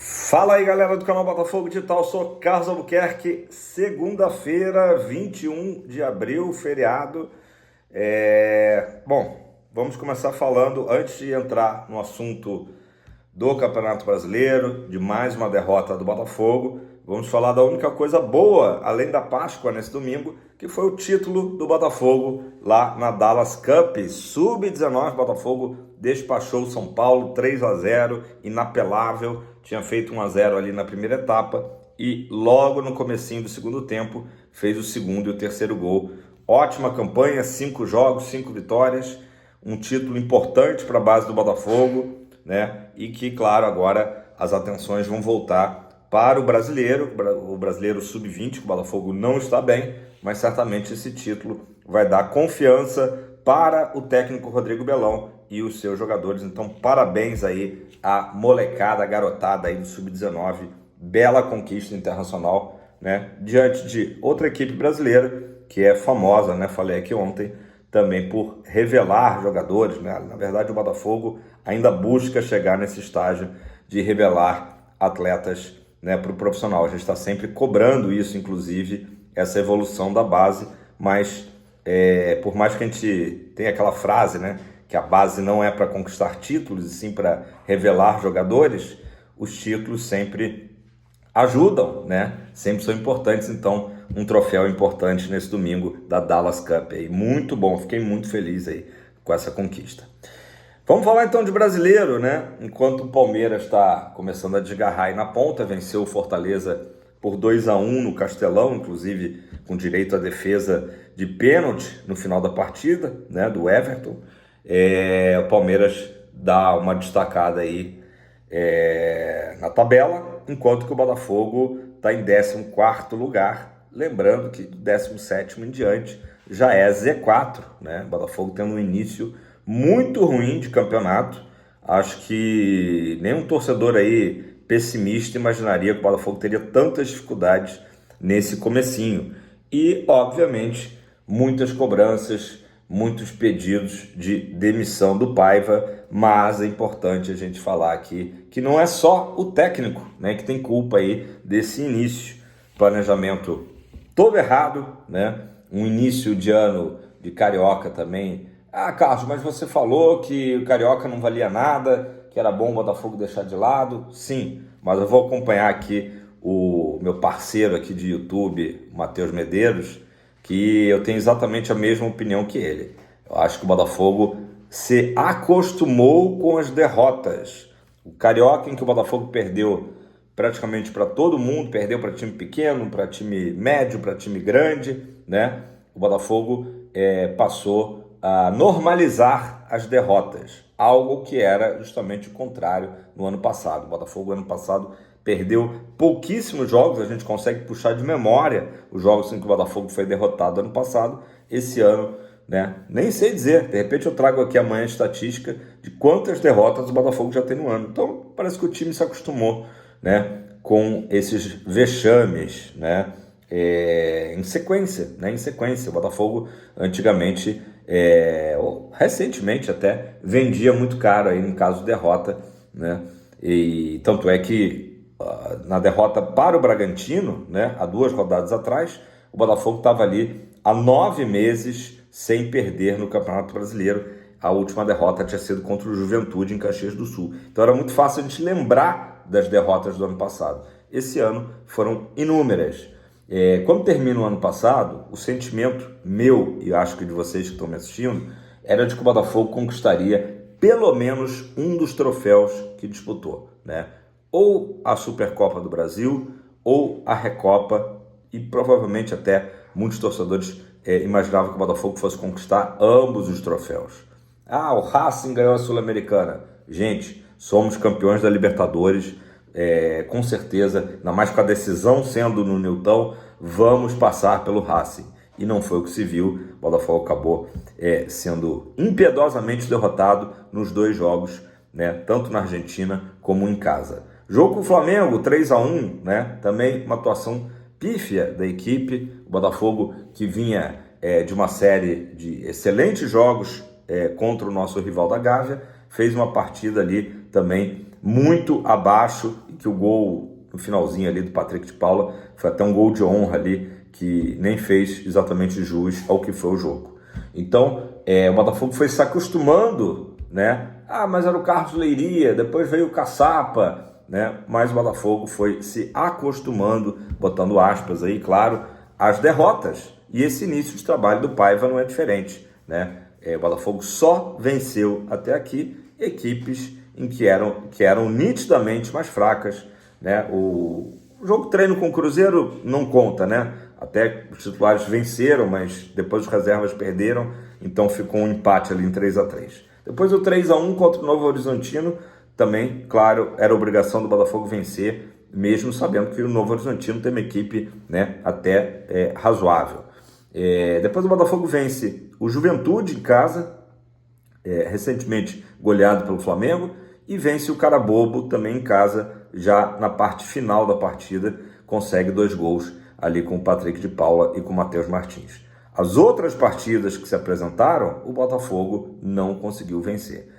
Fala aí, galera do canal Botafogo Digital, sou Carlos Albuquerque. Segunda-feira, 21 de abril, feriado. Bom, vamos começar falando, antes de entrar no assunto do Campeonato Brasileiro, de mais uma derrota do Botafogo, vamos falar da única coisa boa, além da Páscoa nesse domingo, que foi o título do Botafogo lá na Dallas Cup. Sub-19, Botafogo despachou o São Paulo 3-0, inapelável, tinha feito 1-0 ali na primeira etapa e logo no comecinho do segundo tempo fez o segundo e o terceiro gol. Ótima campanha, 5 jogos, 5 vitórias, um título importante para a base do Botafogo, né? E que, claro, agora as atenções vão voltar para o brasileiro sub-20, que o Botafogo não está bem, mas certamente esse título vai dar confiança para o técnico Rodrigo Belão e os seus jogadores. Então, parabéns aí à molecada, à garotada aí do sub-19, bela conquista internacional, né? Diante de outra equipe brasileira que é famosa, né? Falei aqui ontem, também por revelar jogadores, né? Na verdade, o Botafogo ainda busca chegar nesse estágio de revelar atletas, né, para o profissional. A gente está sempre cobrando isso, inclusive, essa evolução da base, mas por mais que a gente tenha aquela frase, né, que a base não é para conquistar títulos, e sim para revelar jogadores, os títulos sempre ajudam, né? Sempre são importantes. Então, um troféu importante nesse domingo da Dallas Cup aí. Muito bom, fiquei muito feliz aí com essa conquista. Vamos falar então de brasileiro, né? Enquanto o Palmeiras está começando a desgarrar aí na ponta, venceu o Fortaleza por 2-1 no Castelão, inclusive com direito à defesa de pênalti no final da partida, né? Do Everton. O Palmeiras dá uma destacada aí na tabela, enquanto que o Botafogo está em 14º lugar. Lembrando que do 17º em diante já é Z4, né? O Botafogo tendo um início muito ruim de campeonato. Acho que nenhum torcedor aí pessimista imaginaria que o Botafogo teria tantas dificuldades nesse comecinho. E, obviamente, muitas cobranças, muitos pedidos de demissão do Paiva, mas é importante a gente falar aqui que não é só o técnico, né, que tem culpa aí desse início. Planejamento todo errado, né? Um início de ano de Carioca também. Ah, Carlos, mas você falou que o Carioca não valia nada, que era bom o Botafogo deixar de lado. Sim, mas eu vou acompanhar aqui o meu parceiro aqui de YouTube, Matheus Medeiros, que eu tenho exatamente a mesma opinião que ele. Eu acho que o Botafogo se acostumou com as derrotas. O Carioca, em que o Botafogo perdeu praticamente para todo mundo, perdeu para time pequeno, para time médio, para time grande, né? O Botafogo passou a normalizar as derrotas, algo que era justamente o contrário no ano passado. O Botafogo, ano passado, perdeu pouquíssimos jogos, a gente consegue puxar de memória os jogos em que o Botafogo foi derrotado ano passado. Esse ano, né, nem sei dizer, de repente eu trago aqui amanhã a estatística de quantas derrotas o Botafogo já tem no ano. Então, parece que o time se acostumou, né, com esses vexames, né, em sequência, né, em sequência. O Botafogo, antigamente, recentemente até, vendia muito caro aí no caso de derrota, né, e tanto é que na derrota para o Bragantino, né, há 2 rodadas atrás, o Botafogo estava ali há 9 meses sem perder no Campeonato Brasileiro. A última derrota tinha sido contra o Juventude em Caxias do Sul. Então era muito fácil a gente lembrar das derrotas do ano passado. Esse ano foram inúmeras. Quando termina o ano passado, o sentimento meu, e acho que de vocês que estão me assistindo, era de que o Botafogo conquistaria pelo menos um dos troféus que disputou, né? Ou a Supercopa do Brasil, ou a Recopa, e provavelmente até muitos torcedores imaginavam que o Botafogo fosse conquistar ambos os troféus. Ah, o Racing ganhou a Sul-Americana. Gente, somos campeões da Libertadores, com certeza, ainda mais com a decisão sendo no Newton, vamos passar pelo Racing. E não foi o que se viu. O Botafogo acabou sendo impiedosamente derrotado nos 2 jogos, né, tanto na Argentina como em casa. Jogo com o Flamengo, 3-1, né, também uma atuação pífia da equipe. O Botafogo, que vinha de uma série de excelentes jogos contra o nosso rival da Gávea, fez uma partida ali também muito abaixo, que o gol no finalzinho ali do Patrick de Paula foi até um gol de honra ali, que nem fez exatamente jus ao que foi o jogo. Então, o Botafogo foi se acostumando, né? Mas era o Carlos Leiria, depois veio o Caçapa, né? Mas o Botafogo foi se acostumando, botando aspas aí, claro, às derrotas. E esse início de trabalho do Paiva não é diferente, né? O Botafogo só venceu até aqui equipes em que eram nitidamente mais fracas, né? O jogo treino com o Cruzeiro não conta, né? Até os titulares venceram, mas depois os reservas perderam, então ficou um empate ali em 3-3. Depois o 3-1 contra o Novo Horizontino, também, claro, era obrigação do Botafogo vencer, mesmo sabendo que o Novo Horizontino tem uma equipe, né, até razoável. Depois o Botafogo vence o Juventude em casa, recentemente goleado pelo Flamengo, e vence o Carabobo também em casa, já na parte final da partida, consegue 2 gols ali com o Patrick de Paula e com o Matheus Martins. As outras partidas que se apresentaram, o Botafogo não conseguiu vencer.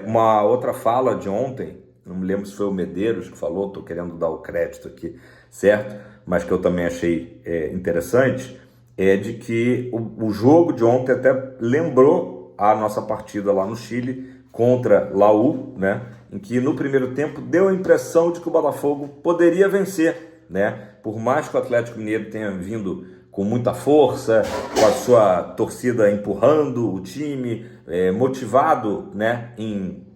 Uma outra fala de ontem, não me lembro se foi o Medeiros que falou, estou querendo dar o crédito aqui, certo? Mas que eu também achei interessante, é de que o jogo de ontem até lembrou a nossa partida lá no Chile contra Laú, né? Em que no primeiro tempo deu a impressão de que o Botafogo poderia vencer, né? Por mais que o Atlético Mineiro tenha vindo com muita força, com a sua torcida empurrando o time, motivado, né, em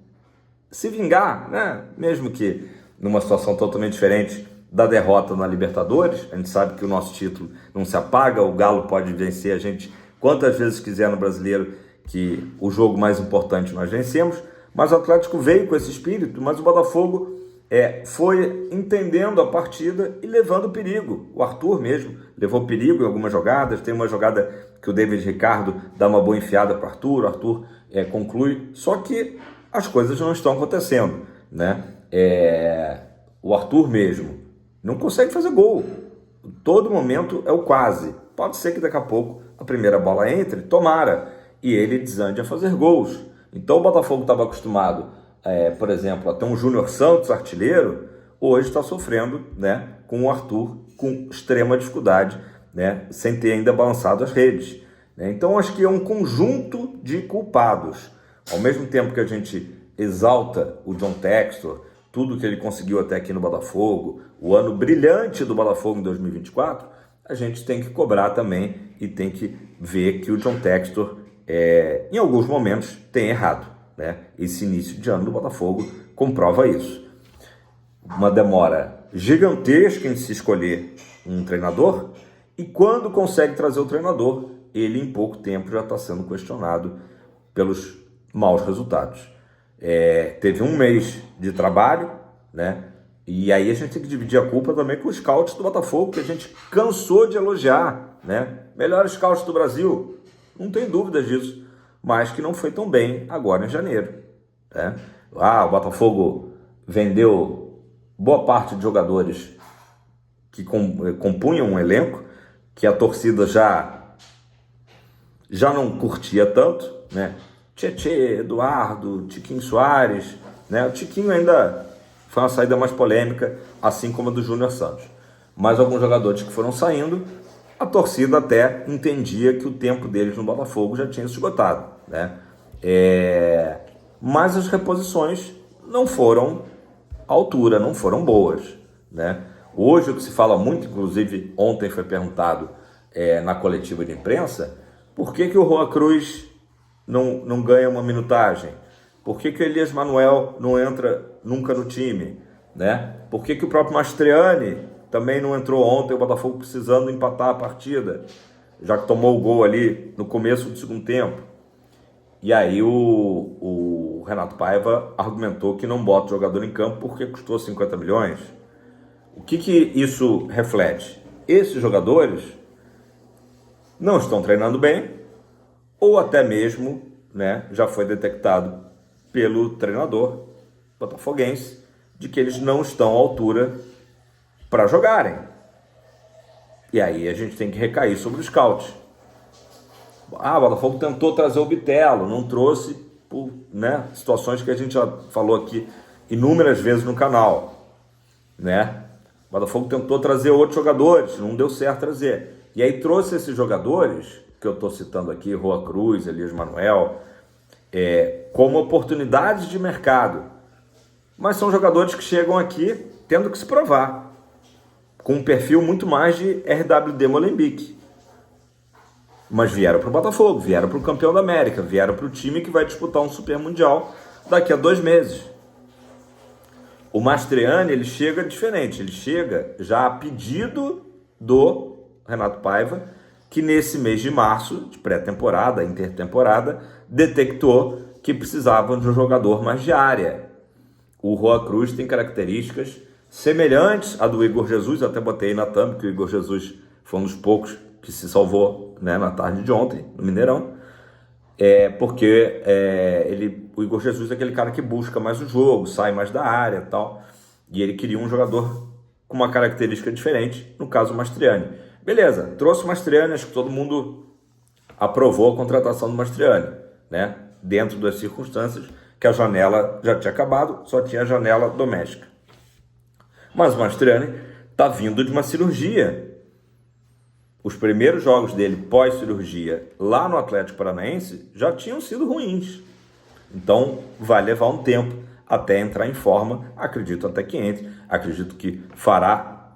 se vingar, né? Mesmo que numa situação totalmente diferente da derrota na Libertadores. A gente sabe que o nosso título não se apaga, o Galo pode vencer a gente quantas vezes quiser no Brasileiro, que o jogo mais importante nós vencemos, mas o Atlético veio com esse espírito, mas o Botafogo foi entendendo a partida e levando perigo. O Arthur mesmo levou perigo em algumas jogadas, tem uma jogada que o David Ricardo dá uma boa enfiada para o Arthur conclui, só que as coisas não estão acontecendo, né? O Arthur mesmo não consegue fazer gol, todo momento é o quase, pode ser que daqui a pouco a primeira bola entre, tomara, e ele desande a fazer gols. Então o Botafogo estava acostumado, por exemplo, a ter um Júnior Santos artilheiro, hoje está sofrendo, né, com o Arthur com extrema dificuldade, né, sem ter ainda balançado as redes, né? Então acho que é um conjunto de culpados. Ao mesmo tempo que a gente exalta o John Textor, tudo que ele conseguiu até aqui no Botafogo, o ano brilhante do Botafogo em 2024, a gente tem que cobrar também e tem que ver que o John Textor, em alguns momentos, tem errado, né? Esse início de ano do Botafogo comprova isso. Uma demora gigantesca em se escolher um treinador, e quando consegue trazer o treinador, ele em pouco tempo já está sendo questionado pelos maus resultados. Teve um mês de trabalho, né? E aí a gente tem que dividir a culpa também com os scouts do Botafogo, que a gente cansou de elogiar, né? Melhores scouts do Brasil, não tem dúvidas disso, mas que não foi tão bem agora em janeiro, né? O Botafogo vendeu boa parte de jogadores que compunham um elenco, que a torcida já não curtia tanto, né? Tietê, Eduardo, Tiquinho Soares, né? O Tiquinho ainda foi uma saída mais polêmica, assim como a do Júnior Santos. Mas alguns jogadores que foram saindo, a torcida até entendia que o tempo deles no Botafogo já tinha se esgotado, né? Mas as reposições não foram à altura, não foram boas, né? Hoje o que se fala muito, inclusive ontem foi perguntado na coletiva de imprensa, por que o Juan Cruz não ganha uma minutagem? Por que o Elias Manuel não entra nunca no time, né? Por que o próprio Mastriani também não entrou ontem, o Botafogo precisando empatar a partida, já que tomou o gol ali no começo do segundo tempo? E aí o Renato Paiva argumentou que não bota o jogador em campo porque custou 50 milhões. O que isso reflete? Esses jogadores não estão treinando bem, ou até mesmo, né, já foi detectado pelo treinador botafoguense de que eles não estão à altura para jogarem. E aí a gente tem que recair sobre os scouts. O Botafogo tentou trazer o Bitelo, não trouxe por, né, situações que a gente já falou aqui inúmeras vezes no canal. né? O Botafogo tentou trazer outros jogadores, não deu certo trazer. E aí trouxe esses jogadores, que eu estou citando aqui, Roa Cruz, Elias Manuel, como oportunidades de mercado. Mas são jogadores que chegam aqui tendo que se provar, com um perfil muito mais de RWD Molenbeek. Mas vieram para o Botafogo, vieram para o campeão da América, vieram para o time que vai disputar um Super Mundial daqui a 2 meses. O Mastriani, ele chega diferente, ele chega já a pedido do Renato Paiva, que nesse mês de março, de pré-temporada, intertemporada, detectou que precisavam de um jogador mais de área. O Roa Cruz tem características semelhantes à do Igor Jesus, até botei na thumb que o Igor Jesus foi um dos poucos que se salvou, né, na tarde de ontem, no Mineirão, porque o Igor Jesus é aquele cara que busca mais o jogo, sai mais da área e tal, e ele queria um jogador com uma característica diferente, no caso o Mastriani. Beleza, trouxe o Mastriani, acho que todo mundo aprovou a contratação do Mastriani, né, dentro das circunstâncias que a janela já tinha acabado, só tinha a janela doméstica. Mas o Mastriani está vindo de uma cirurgia. Os primeiros jogos dele pós-cirurgia lá no Atlético Paranaense já tinham sido ruins. Então vai levar um tempo até entrar em forma. Acredito até que entre. Acredito que fará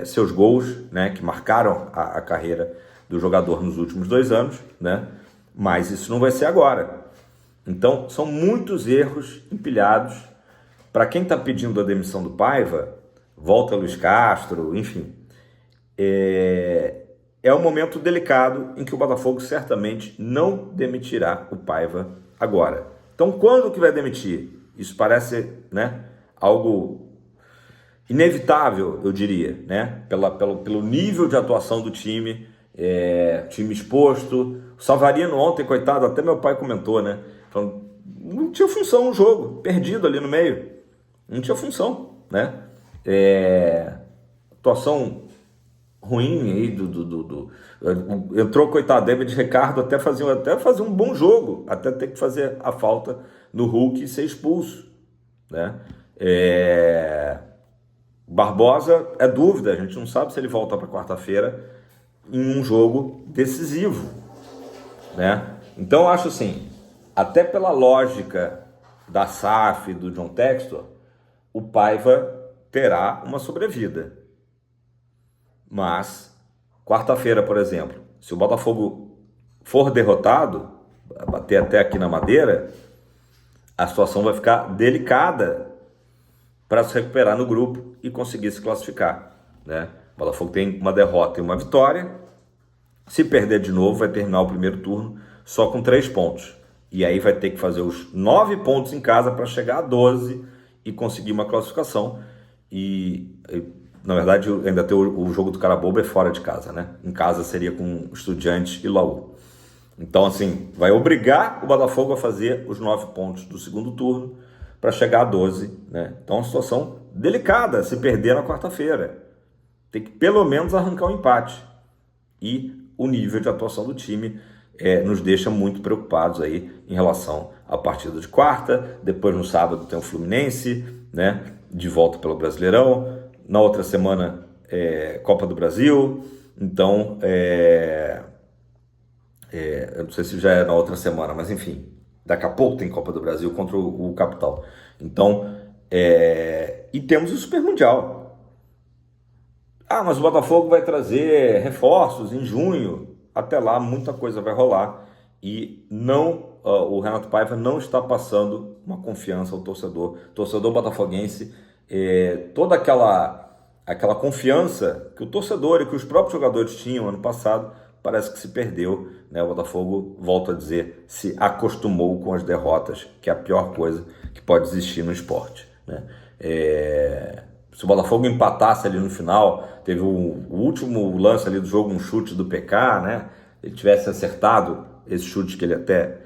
seus gols, né, que marcaram a carreira do jogador nos últimos 2 anos, né? Mas isso não vai ser agora. Então são muitos erros empilhados. Para quem está pedindo a demissão do Paiva, volta Luiz Castro, enfim, é um momento delicado em que o Botafogo certamente não demitirá o Paiva agora. Então, quando que vai demitir? Isso parece, né, algo inevitável, eu diria, né, pelo nível de atuação do time, time exposto. O Savarino ontem, coitado, até meu pai comentou, né, falando, não tinha função no jogo, perdido ali no meio, não tinha função, né, atuação ruim aí entrou, coitado, David Ricardo até fazer um bom jogo, até ter que fazer a falta no Hulk e ser expulso, né? Barbosa é dúvida, a gente não sabe se ele volta para quarta-feira em um jogo decisivo, né? Então eu acho assim, até pela lógica da SAF, do John Textor, o Paiva terá uma sobrevida. Mas, quarta-feira, por exemplo, se o Botafogo for derrotado, bater até aqui na madeira, a situação vai ficar delicada para se recuperar no grupo e conseguir se classificar, né? O Botafogo tem uma derrota e uma vitória. Se perder de novo, vai terminar o primeiro turno só com 3 pontos. E aí vai ter que fazer os 9 pontos em casa para chegar a 12 e conseguir uma classificação. Na verdade, ainda tem o jogo do Carabobo é fora de casa, né? Em casa seria com Estudiantes e Laú. Então, assim, vai obrigar o Botafogo a fazer os 9 pontos do segundo turno para chegar a 12, né? Então, é uma situação delicada se perder na quarta-feira. Tem que, pelo menos, arrancar um empate. E o nível de atuação do time nos deixa muito preocupados aí em relação à partida de quarta. Depois, no sábado, tem o Fluminense, né? De volta pelo Brasileirão. Na outra semana, Copa do Brasil. Então, eu não sei se já é na outra semana, mas enfim, daqui a pouco tem Copa do Brasil contra o Capital. Então, e temos o Super Mundial. Mas o Botafogo vai trazer reforços em junho. Até lá, muita coisa vai rolar. E o Renato Paiva não está passando uma confiança ao torcedor botafoguense. Toda aquela confiança que o torcedor e que os próprios jogadores tinham ano passado, parece que se perdeu, né? O Botafogo, volto a dizer, se acostumou com as derrotas, que é a pior coisa que pode existir no esporte, né? Se o Botafogo empatasse ali no final, teve o último lance ali do jogo, um chute do PK, né? Ele tivesse acertado esse chute que ele até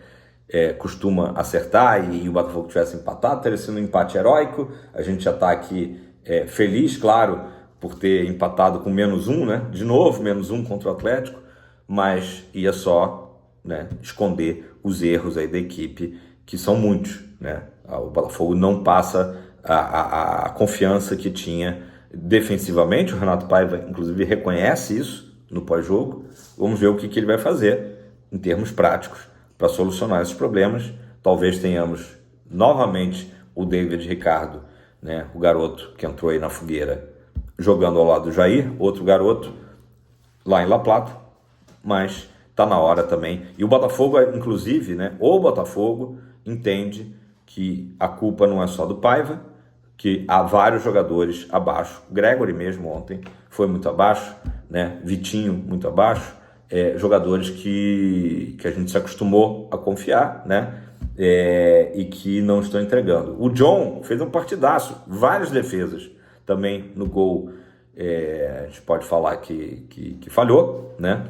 costuma acertar e o Botafogo tivesse empatado, teria sido um empate heróico. A gente já está aqui feliz, claro, por ter empatado com -1, né? De novo, -1 contra o Atlético, mas ia só, né, esconder os erros aí da equipe, que são muitos, né? O Botafogo não passa a confiança que tinha defensivamente. O Renato Paiva, inclusive, reconhece isso no pós-jogo. Vamos ver o que ele vai fazer em termos práticos para solucionar esses problemas. Talvez tenhamos novamente o David Ricardo, né, o garoto que entrou aí na fogueira, jogando ao lado do Jair, outro garoto lá em La Plata, mas está na hora também. E o Botafogo, inclusive, né, o Botafogo entende que a culpa não é só do Paiva, que há vários jogadores abaixo. Gregory mesmo ontem foi muito abaixo, né? Vitinho muito abaixo, jogadores que a gente se acostumou a confiar, né? E que não estão entregando. O John fez um partidaço, várias defesas também no gol. A gente pode falar que falhou, né?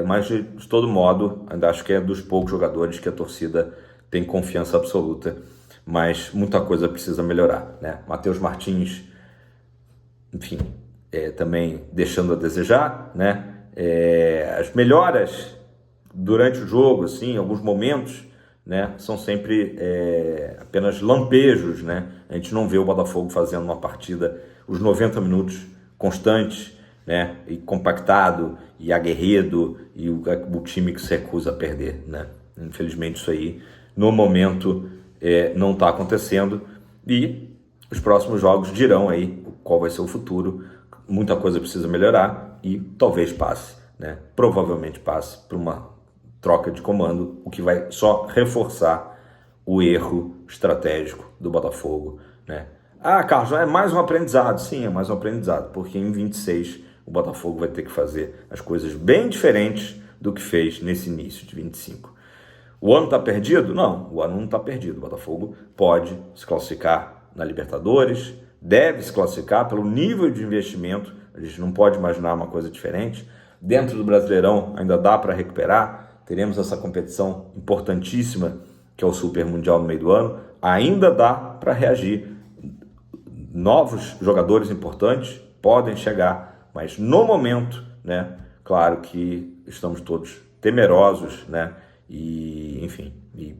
Mas de todo modo, ainda acho que é dos poucos jogadores que a torcida tem confiança absoluta, mas muita coisa precisa melhorar, né? Matheus Martins, enfim, também deixando a desejar, né? As melhoras durante o jogo, assim, alguns momentos, né, são sempre apenas lampejos, né? A gente não vê o Botafogo fazendo uma partida os 90 minutos constantes, né, e compactado e aguerrido, e o time que se recusa a perder, né? Infelizmente isso aí no momento não está acontecendo, e os próximos jogos dirão aí qual vai ser o futuro. Muita coisa precisa melhorar e talvez passe, né? Provavelmente passe por uma troca de comando, o que vai só reforçar o erro estratégico do Botafogo, né? Ah, Carlos, é mais um aprendizado. Sim, é mais um aprendizado, porque em 26 o Botafogo vai ter que fazer as coisas bem diferentes do que fez nesse início de 25. O ano está perdido? Não, o ano não está perdido. O Botafogo pode se classificar na Libertadores, deve se classificar pelo nível de investimento. A gente não pode imaginar uma coisa diferente. Dentro do Brasileirão ainda dá para recuperar. Teremos essa competição importantíssima, que é o Super Mundial no meio do ano. Ainda dá para reagir. Novos jogadores importantes podem chegar, mas no momento, né, claro que estamos todos temerosos, né, e, enfim, e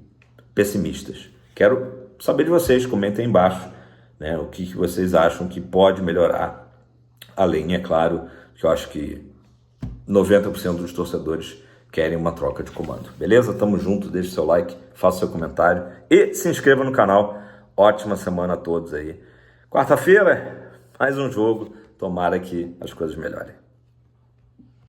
pessimistas. Quero saber de vocês, comentem aí embaixo, né, o que vocês acham que pode melhorar, além, é claro, que eu acho que 90% dos torcedores querem uma troca de comando. Beleza? Tamo junto, deixe seu like, faça seu comentário e se inscreva no canal. Ótima semana a todos aí. Quarta-feira, mais um jogo. Tomara que as coisas melhorem.